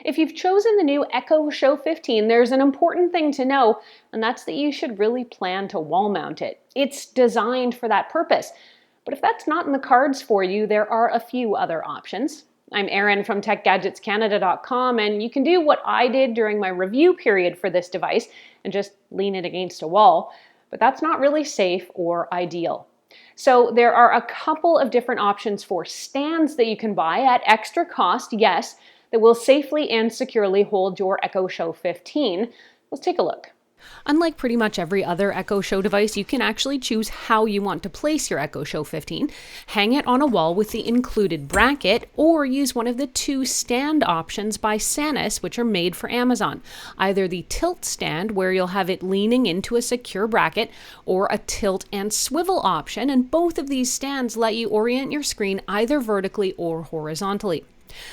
If you've chosen the new Echo Show 15, there's an important thing to know, and that's that you should really plan to wall mount it. It's designed for that purpose. But if that's not in the cards for you, there are a few other options. I'm Erin from TechGadgetsCanada.com, and you can do what I did during my review period for this device and just lean it against a wall, but that's not really safe or ideal. So there are a couple of different options for stands that you can buy at extra cost, yes, that will safely and securely hold your Echo Show 15. Let's take a look. Unlike pretty much every other Echo Show device, you can actually choose how you want to place your Echo Show 15, hang it on a wall with the included bracket, or use one of the two stand options by Sanis, which are made for Amazon. Either the tilt stand, where you'll have it leaning into a secure bracket, or a tilt and swivel option, and both of these stands let you orient your screen either vertically or horizontally.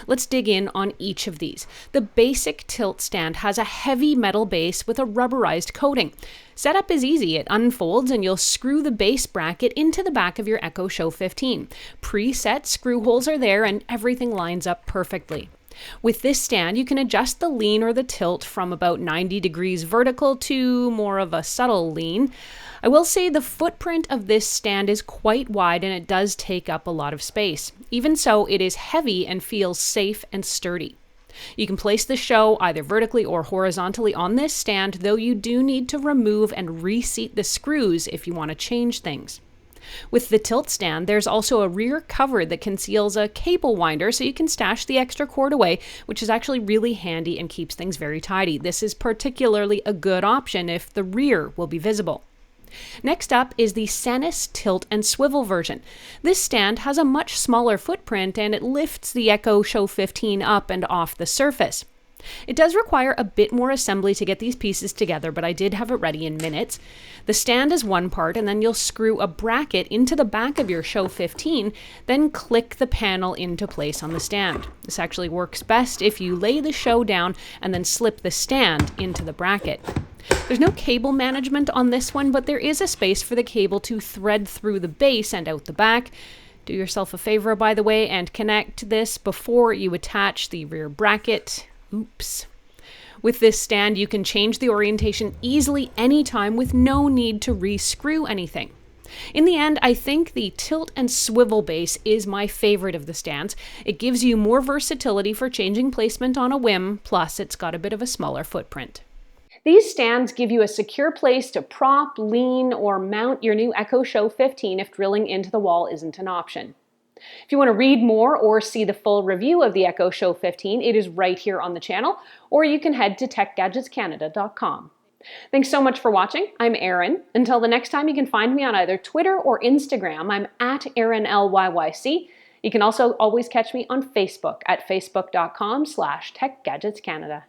Let's dig in on each of these. The basic tilt stand has a heavy metal base with a rubberized coating. Setup is easy. It unfolds and you'll screw the base bracket into the back of your Echo Show 15. Preset screw holes are there and everything lines up perfectly. With this stand, you can adjust the lean or the tilt from about 90 degrees vertical to more of a subtle lean. I will say the footprint of this stand is quite wide and it does take up a lot of space. Even so, it is heavy and feels safe and sturdy. You can place the show either vertically or horizontally on this stand, though you do need to remove and reseat the screws if you want to change things. With the tilt stand, there's also a rear cover that conceals a cable winder so you can stash the extra cord away, which is actually really handy and keeps things very tidy. This is particularly a good option if the rear will be visible. Next up is the Sanis tilt and swivel version. This stand has a much smaller footprint and it lifts the Echo Show 15 up and off the surface. It does require a bit more assembly to get these pieces together, but I did have it ready in minutes. The stand is one part, and then you'll screw a bracket into the back of your Show 15, then click the panel into place on the stand. This actually works best if you lay the show down and then slip the stand into the bracket. There's no cable management on this one, but there is a space for the cable to thread through the base and out the back. Do yourself a favor, by the way, and connect this before you attach the rear bracket. Oops. With this stand, you can change the orientation easily anytime with no need to re-screw anything. In the end, I think the tilt and swivel base is my favorite of the stands. It gives you more versatility for changing placement on a whim, plus it's got a bit of a smaller footprint. These stands give you a secure place to prop, lean, or mount your new Echo Show 15 if drilling into the wall isn't an option. If you want to read more or see the full review of the Echo Show 15, it is right here on the channel, or you can head to TechGadgetsCanada.com. Thanks so much for watching. I'm Erin. Until the next time, you can find me on either Twitter or Instagram. I'm at ErinLYYC. You can also always catch me on Facebook at facebook.com/TechGadgetsCanada.